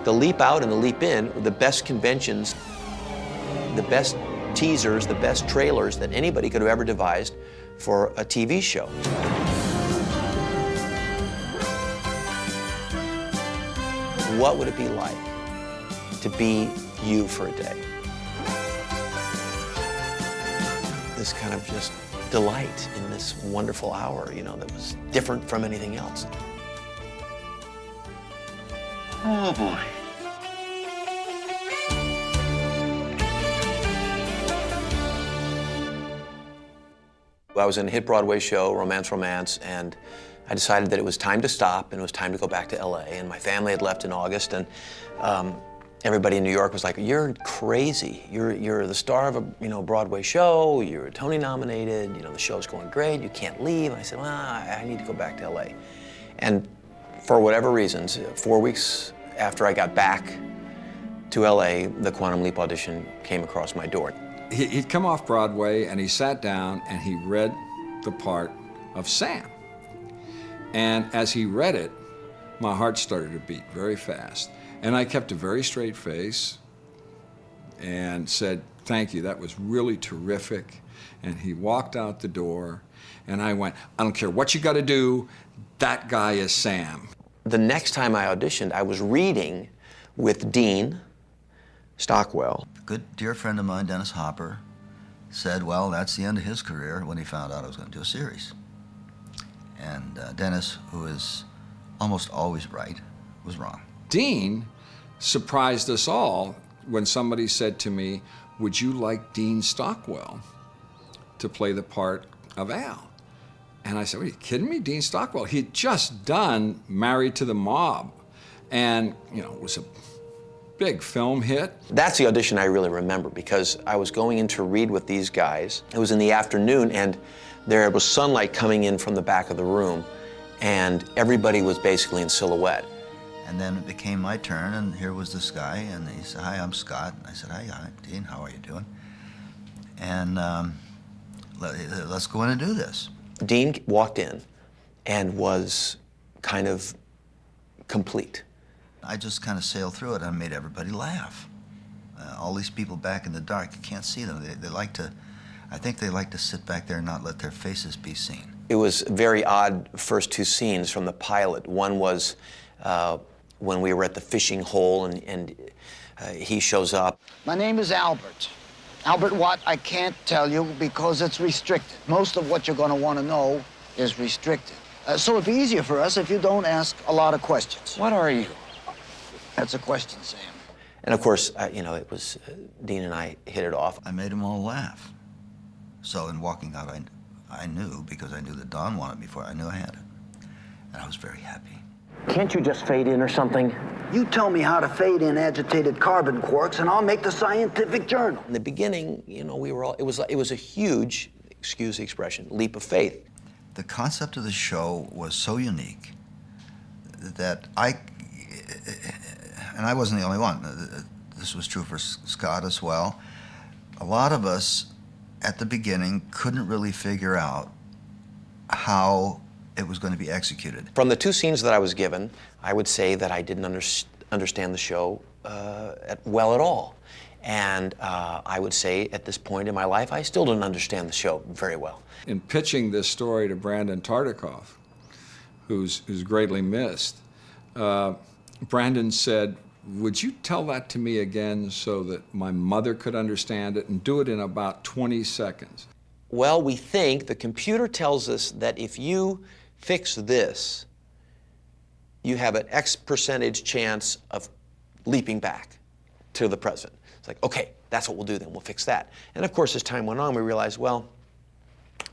The leap out and the leap in were the best conventions, the best teasers, the best trailers that anybody could have ever devised for a TV show. What would it be like to be you for a day? This kind of just delight in this wonderful hour, you know, that was different from anything else. Oh, boy. I was in a hit Broadway show, Romance, Romance, and I decided that it was time to stop and it was time to go back to LA. And my family had left in August, and everybody in New York was like, "You're crazy. You're the star of a Broadway show. You're Tony nominated. You know, the show's going great. You can't leave." And I said, "Well, I need to go back to LA." And for whatever reasons, 4 weeks after I got back to LA, the Quantum Leap audition came across my door. He'd come off Broadway and he sat down and he read the part of Sam. And as he read it, my heart started to beat very fast. And I kept a very straight face and said, "Thank you, that was really terrific." And he walked out the door and I went, "I don't care what you gotta do, that guy is Sam." The next time I auditioned, I was reading with Dean Stockwell. A good dear friend of mine, Dennis Hopper, said, well, that's the end of his career when he found out I was going to do a series. And Dennis, who is almost always right, was wrong. Dean surprised us all when somebody said to me, "Would you like Dean Stockwell to play the part of Al?" And I said, "Are you kidding me? Dean Stockwell?" He'd just done Married to the Mob, and it was a big film hit. That's the audition I really remember, because I was going in to read with these guys. It was in the afternoon, and there was sunlight coming in from the back of the room, and everybody was basically in silhouette. And then it became my turn, and here was this guy, and he said, "Hi, I'm Scott." And I said, "Hi, Dean, how are you doing?" And let's go in and do this. Dean walked in and was kind of complete. I just kind of sailed through it and made everybody laugh. All these people back in the dark, you can't see them. They like to, I think they like to sit back there and not let their faces be seen. It was very odd first two scenes from the pilot. One was when we were at the fishing hole and he shows up. My name is Albert. Albert what? I can't tell you because it's restricted. Most of what you're going to want to know is restricted. So it'd be easier for us if you don't ask a lot of questions. What are you? That's a question, Sam. And of course, it was Dean and I hit it off. I made them all laugh. So in walking out, I knew, because I knew that Don wanted me for it, I knew I had it. And I was very happy. Can't you just fade in or something? You tell me how to fade in agitated carbon quarks, and I'll make the scientific journal. In the beginning, we were all, it was a huge, excuse the expression, leap of faith. The concept of the show was so unique that and I wasn't the only one. This was true for Scott as well. A lot of us at the beginning couldn't really figure out how it was going to be executed. From the two scenes that I was given, I would say that I didn't understand the show well at all. And I would say at this point in my life, I still didn't understand the show very well. In pitching this story to Brandon Tartikoff, who's greatly missed, Brandon said, "Would you tell that to me again so that my mother could understand it, and do it in about 20 seconds? Well, we think the computer tells us that if you fix this, you have an X percentage chance of leaping back to the present. It's like, okay, that's what we'll do then, we'll fix that. And of course, as time went on, we realized, well,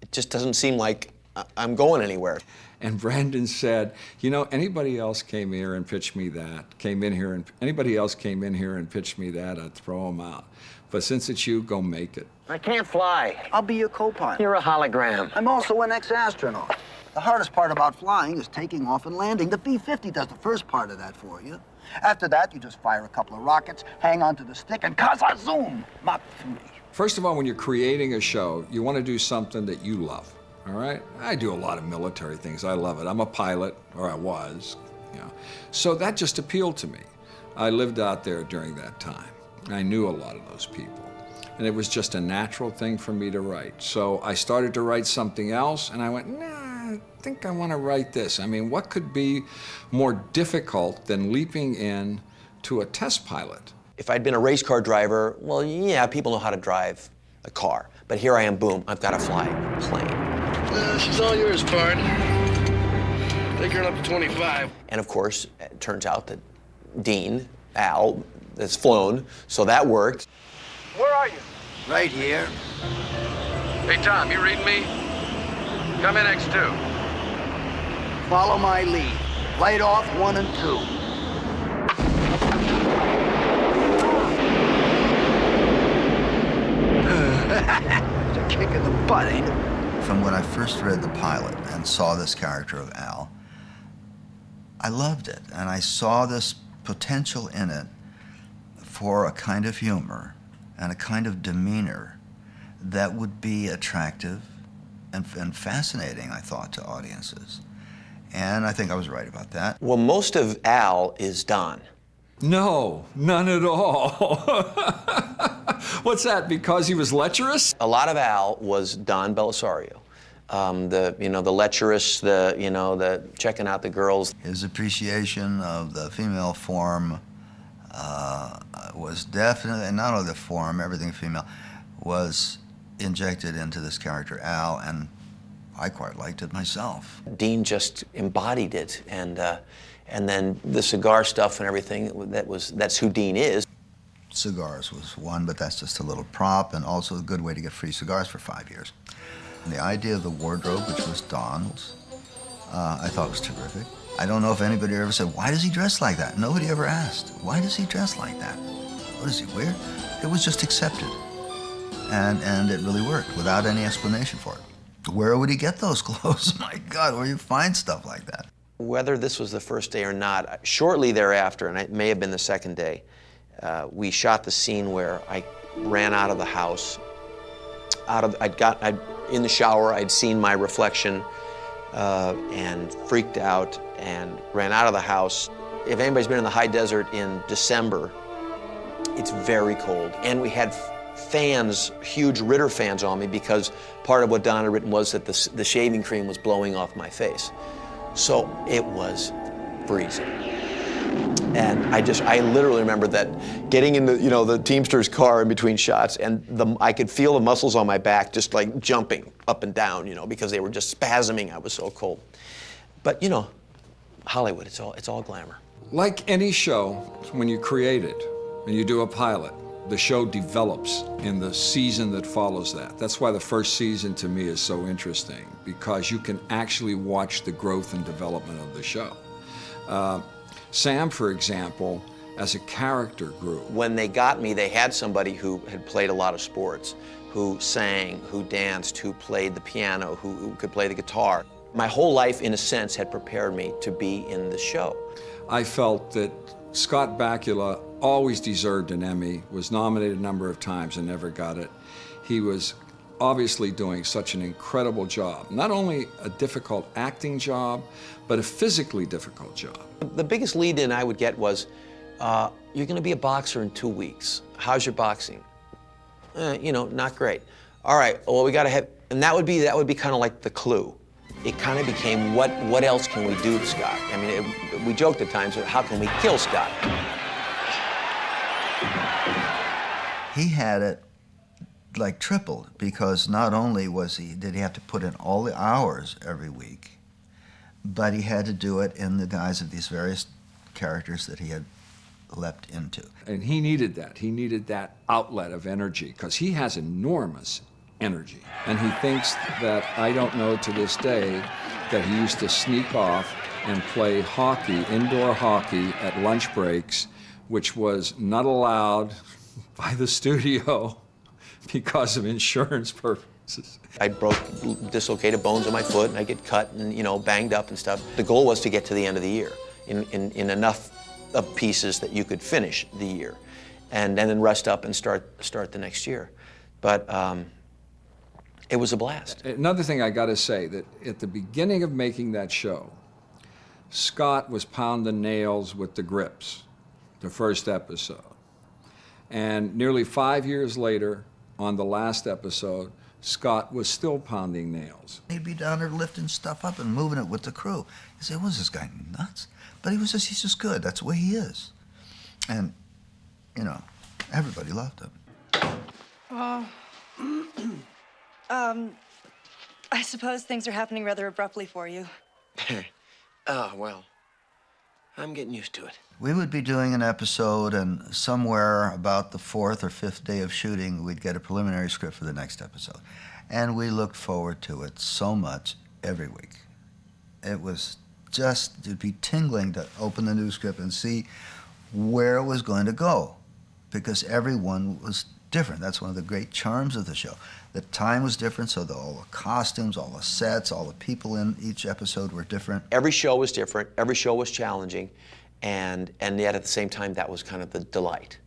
it just doesn't seem like I'm going anywhere. And Brandon said, anybody else came here and pitched me that, anybody else came in here and pitched me that, I'd throw them out. But since it's you, go make it. I can't fly. I'll be your co-pilot. You're a hologram. I'm also an ex-astronaut. The hardest part about flying is taking off and landing. The B-50 does the first part of that for you. After that, you just fire a couple of rockets, hang onto the stick, and kaza-zoom! Mach 3. First of all, when you're creating a show, you want to do something that you love, all right? I do a lot of military things. I love it. I'm a pilot, or I was, So that just appealed to me. I lived out there during that time. I knew a lot of those people. And it was just a natural thing for me to write. So I started to write something else, and I went, nah, I think I want to write this. I mean, what could be more difficult than leaping in to a test pilot? If I'd been a race car driver, well, yeah, people know how to drive a car. But here I am, boom, I've got to fly a plane. She's all yours, pard. Take her up to 25. And of course, it turns out that Dean, Al, has flown, so that worked. Where are you? Right here. Hey, Tom, you reading me? Come in X2. Follow my lead. Light off 1 and 2. It's a kick in the butt, ain't it? From when I first read the pilot and saw this character of Al, I loved it. And I saw this potential in it for a kind of humor and a kind of demeanor that would be attractive and fascinating, I thought, to audiences. And I think I was right about that. Well, most of Al is Don. No, none at all. What's that, because he was lecherous? A lot of Al was Don Bellisario. The lecherous, the checking out the girls. His appreciation of the female form was definitely, and not only the form, everything female, was injected into this character, Al, and I quite liked it myself. Dean just embodied it, and then the cigar stuff and everything, that's who Dean is. Cigars was one, but that's just a little prop, and also a good way to get free cigars for 5 years. And the idea of the wardrobe, which was Don's, I thought was terrific. I don't know if anybody ever said, why does he dress like that? Nobody ever asked, why does he dress like that? What is he, weird? It was just accepted. And it really worked without any explanation for it. Where would he get those clothes? My God, where do you find stuff like that? Whether this was the first day or not, shortly thereafter, and it may have been the second day, we shot the scene where I ran out of the house. In the shower, I'd seen my reflection and freaked out and ran out of the house. If anybody's been in the high desert in December, it's very cold. And we had fans, huge Ritter fans on me, because part of what Don had written was that the shaving cream was blowing off my face. So it was freezing. And I literally remember that getting in the Teamster's car in between shots, and I could feel the muscles on my back just like jumping up and down, because they were just spasming. I was so cold. But Hollywood, it's all glamour. Like any show, when you create it and you do a pilot, the show develops in the season that follows that. That's why the first season to me is so interesting, because you can actually watch the growth and development of the show. Sam, for example, as a character grew. When they got me, they had somebody who had played a lot of sports, who sang, who danced, who played the piano, who could play the guitar. My whole life, in a sense, had prepared me to be in the show. I felt that Scott Bakula always deserved an Emmy, was nominated a number of times and never got it. He was obviously doing such an incredible job. Not only a difficult acting job, but a physically difficult job. The biggest lead-in I would get was, you're going to be a boxer in 2 weeks. How's your boxing? Not great. All right, well, we got to have, and that would be kind of like the clue. It kind of became, what else can we do to Scott? I mean, we joked at times, how can we kill Scott? He had it like tripled, because not only did he have to put in all the hours every week, but he had to do it in the guise of these various characters that he had leapt into. And he needed that. He needed that outlet of energy, because he has enormous energy. And he thinks that, I don't know to this day, that he used to sneak off and play hockey, indoor hockey, at lunch breaks, which was not allowed by the studio because of insurance purposes. I dislocated bones in my foot, and I get cut and banged up and stuff. The goal was to get to the end of the year in enough of pieces that you could finish the year, and then rest up and start the next year. But it was a blast. Another thing I got to say, that at the beginning of making that show, Scott was pounding nails with the grips. the first episode. And nearly 5 years later, on the last episode, Scott was still pounding nails. He'd be down there lifting stuff up and moving it with the crew. You say, was this guy nuts? But he's just good. That's the way he is. And, you know, everybody loved him. I suppose things are happening rather abruptly for you. Oh, well, I'm getting used to it. We would be doing an episode, and somewhere about the 4th or 5th day of shooting, we'd get a preliminary script for the next episode. And we looked forward to it so much every week. It was just, it'd be tingling to open the new script and see where it was going to go, because everyone was different. That's one of the great charms of the show. The time was different, so all the costumes, all the sets, all the people in each episode were different. Every show was different. Every show was challenging. And yet at the same time, that was kind of the delight.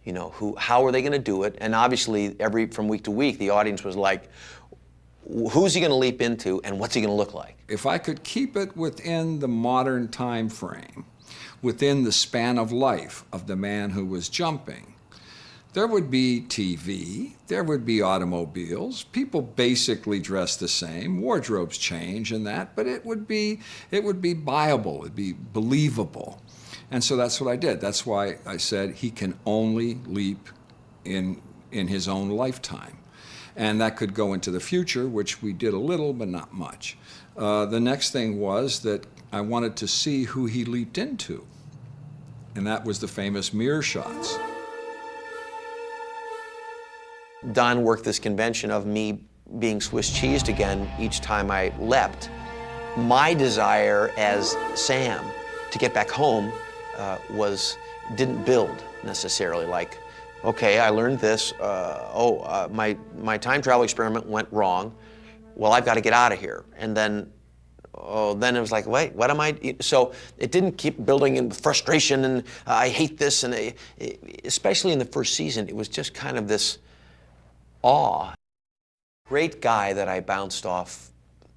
You know, how are they going to do it? And obviously, from week to week, the audience was like, who's he going to leap into and what's he going to look like? If I could keep it within the modern time frame, within the span of life of the man who was jumping, there would be TV, there would be automobiles, people basically dress the same, wardrobes change and that, but it would be buyable, it'd be believable. And so that's what I did. That's why I said he can only leap in his own lifetime. And that could go into the future, which we did a little, but not much. The next thing was that I wanted to see who he leaped into. And that was the famous mirror shots. Don worked this convention of me being Swiss cheesed again each time I leapt. My desire as Sam to get back home didn't build necessarily. Like, okay, I learned this. My time travel experiment went wrong. Well, I've got to get out of here. And then it was like, wait, what am I? So it didn't keep building in frustration and I hate this. And especially in the first season, it was just kind of this awe. Great guy that I bounced off,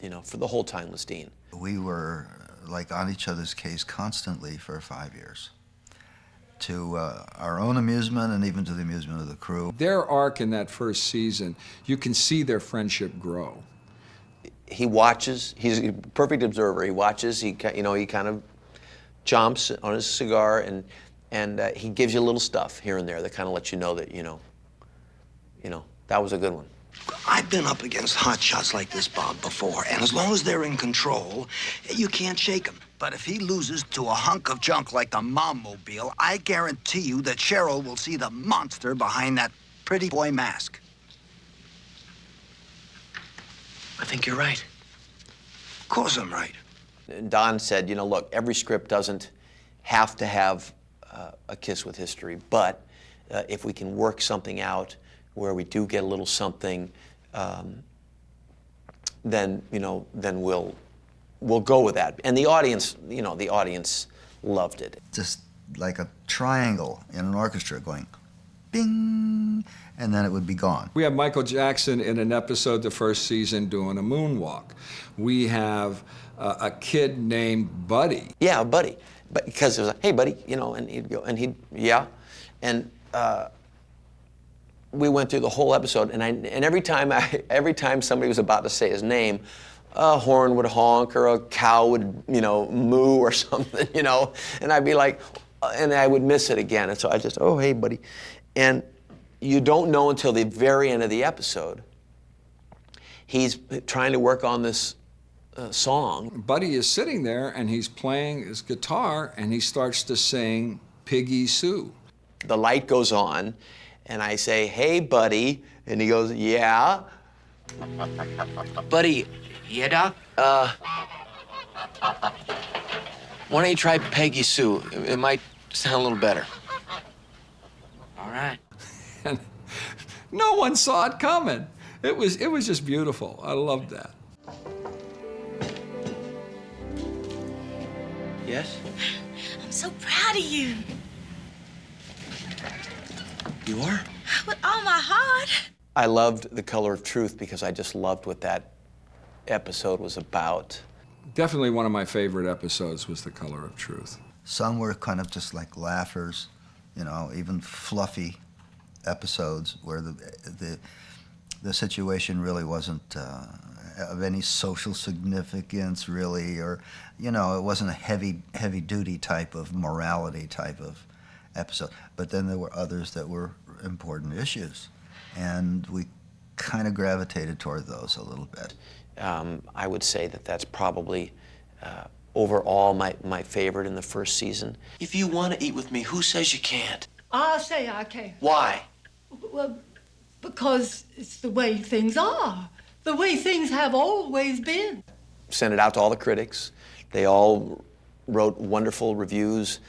you know, for the whole time was Dean. We were like on each other's case constantly for 5 years, to our own amusement and even to the amusement of the crew. Their arc in that first season, you can see their friendship grow. He watches, he's a perfect observer. He watches, he kind of chomps on his cigar and he gives you a little stuff here and there that kind of lets you know that, you know, that was a good one. I've been up against hotshots like this, Bob, before, and as long as they're in control, you can't shake them. But if he loses to a hunk of junk like the Mom-mobile, I guarantee you that Cheryl will see the monster behind that pretty boy mask. I think you're right. Of course I'm right. Don said, you know, look, every script doesn't have to have a kiss with history, but if we can work something out where we do get a little something, then we'll go with that. And the audience loved it. Just like a triangle in an orchestra going, bing, and then it would be gone. We have Michael Jackson in an episode the first season doing a moonwalk. We have a kid named Buddy. Yeah, Buddy, but because it was like, hey, Buddy, you know, and he'd go, and he'd, yeah, and we went through the whole episode, and every time somebody was about to say his name, a horn would honk or a cow would, moo or something, and I'd be like, and I would miss it again. And so I just, oh, hey, buddy. And you don't know until the very end of the episode. He's trying to work on this song. Buddy is sitting there, and he's playing his guitar, and he starts to sing Piggy Sue. The light goes on, and I say, hey, Buddy. And he goes, yeah. Buddy, yeah, Doc? Why don't you try Peggy Sue? It might sound a little better. All right. And no one saw it coming. It was just beautiful. I loved that. Yes? I'm so proud of you. You are? With all my heart. I loved The Color of Truth because I just loved what that episode was about. Definitely one of my favorite episodes was The Color of Truth. Some were kind of just like laughers. You know, even fluffy episodes where the situation really wasn't of any social significance, really, or, you know, it wasn't a heavy duty type of morality type of episode. But then there were others that were important issues, and we kind of gravitated toward those a little bit. I would say that that's probably overall my favorite in the first season. If you want to eat with me, who says you can't? I say I can't. Why? Well, because it's the way things are. The way things have always been. Sent it out to all the critics. They all wrote wonderful reviews,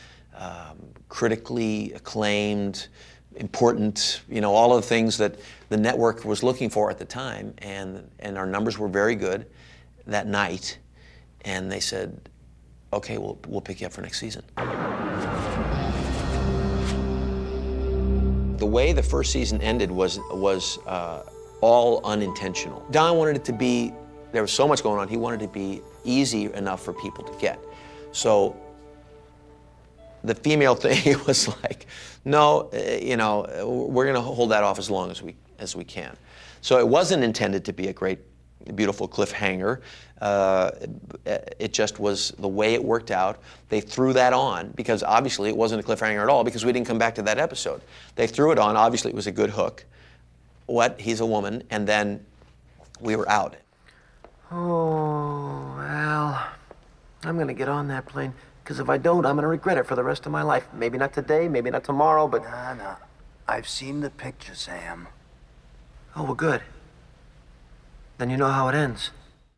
critically acclaimed, important, you know, all of the things that the network was looking for at the time, and our numbers were very good that night, and they said, okay, we'll pick you up for next season. The way the first season ended was all unintentional. Don wanted it to be, there was so much going on, he wanted it to be easy enough for people to get. So the female thing was like, no, you know, we're going to hold that off as long as we can. So it wasn't intended to be a great, beautiful cliffhanger. It just was the way it worked out. They threw that on because obviously it wasn't a cliffhanger at all because we didn't come back to that episode. They threw it on. Obviously it was a good hook. What? He's a woman, and then we were out. Oh, Al, I'm gonna get on that plane, because if I don't, I'm gonna regret it for the rest of my life. Maybe not today, maybe not tomorrow, but... No. I've seen the picture, Sam. Oh, well, good. Then you know how it ends.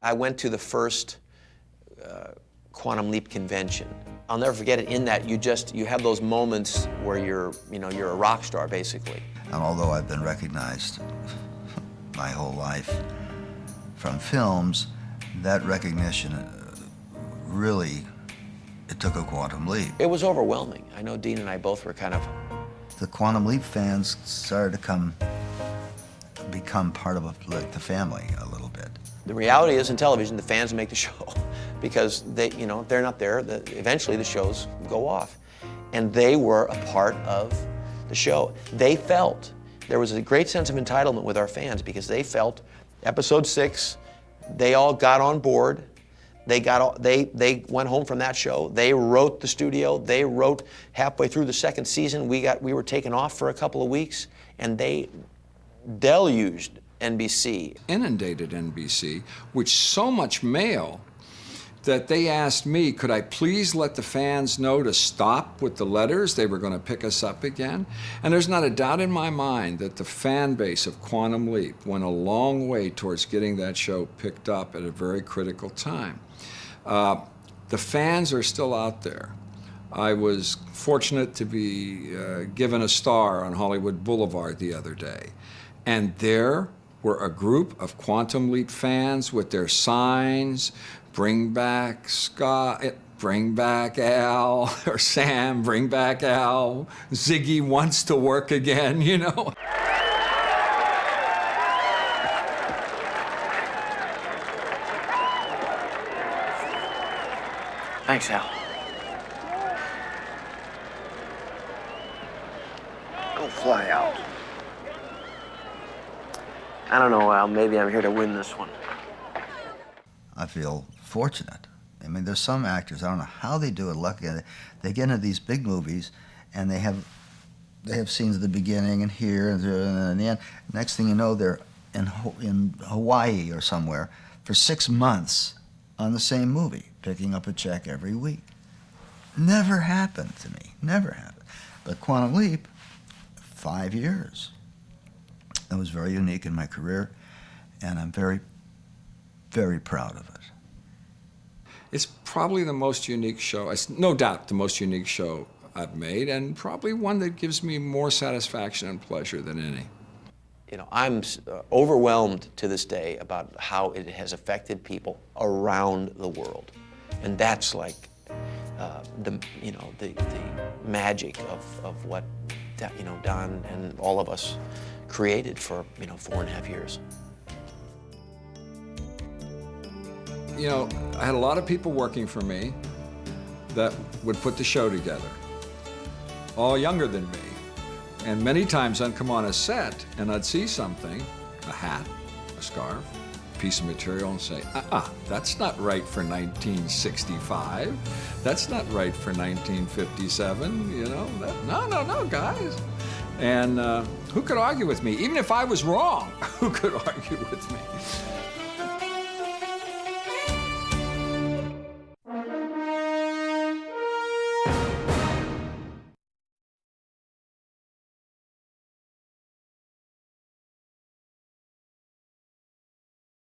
I went to the first Quantum Leap convention. I'll never forget it. In that, you have those moments where you're a rock star, basically. And although I've been recognized my whole life from films, that recognition really, it took a quantum leap. It was overwhelming. I know Dean and I both were kind of... The Quantum Leap fans started to become part of like the family a little bit. The reality is, in television, the fans make the show because they, you know, if they're not there, eventually the shows go off. And they were a part of the show. They felt, there was a great sense of entitlement with our fans because they felt episode 6, they all got on board. They went home from that show. They wrote the studio. They wrote halfway through the second season. We were taken off for a couple of weeks, and they deluged NBC. Inundated NBC with so much mail that they asked me, could I please let the fans know to stop with the letters? They were going to pick us up again. And there's not a doubt in my mind that the fan base of Quantum Leap went a long way towards getting that show picked up at a very critical time. The fans are still out there. I was fortunate to be given a star on Hollywood Boulevard the other day. And there were a group of Quantum Leap fans with their signs, bring back Scott, bring back Al, or Sam, bring back Al, Ziggy wants to work again, you know. Thanks, Al. Go fly out. I don't know, Al, maybe I'm here to win this one. I feel fortunate. I mean, there's some actors, I don't know how they do it, lucky. They get into these big movies and they have scenes at the beginning and here and the end. Next thing you know, they're in Hawaii or somewhere for 6 months on the same movie, picking up a check every week. Never happened to me, never happened. But Quantum Leap, 5 years. It was very unique in my career, and I'm very, very proud of it. It's probably the most unique show, it's no doubt the most unique show I've made, and probably one that gives me more satisfaction and pleasure than any. You know, I'm overwhelmed to this day about how it has affected people around the world, and that's like the magic of what Don and all of us created for 4.5 years. You know, I had a lot of people working for me that would put the show together. all younger than me. And many times I'd come on a set and I'd see something, a hat, a scarf, a piece of material, and say, that's not right for 1965. That's not right for 1957, you know? No, guys. And who could argue with me? Even if I was wrong, who could argue with me?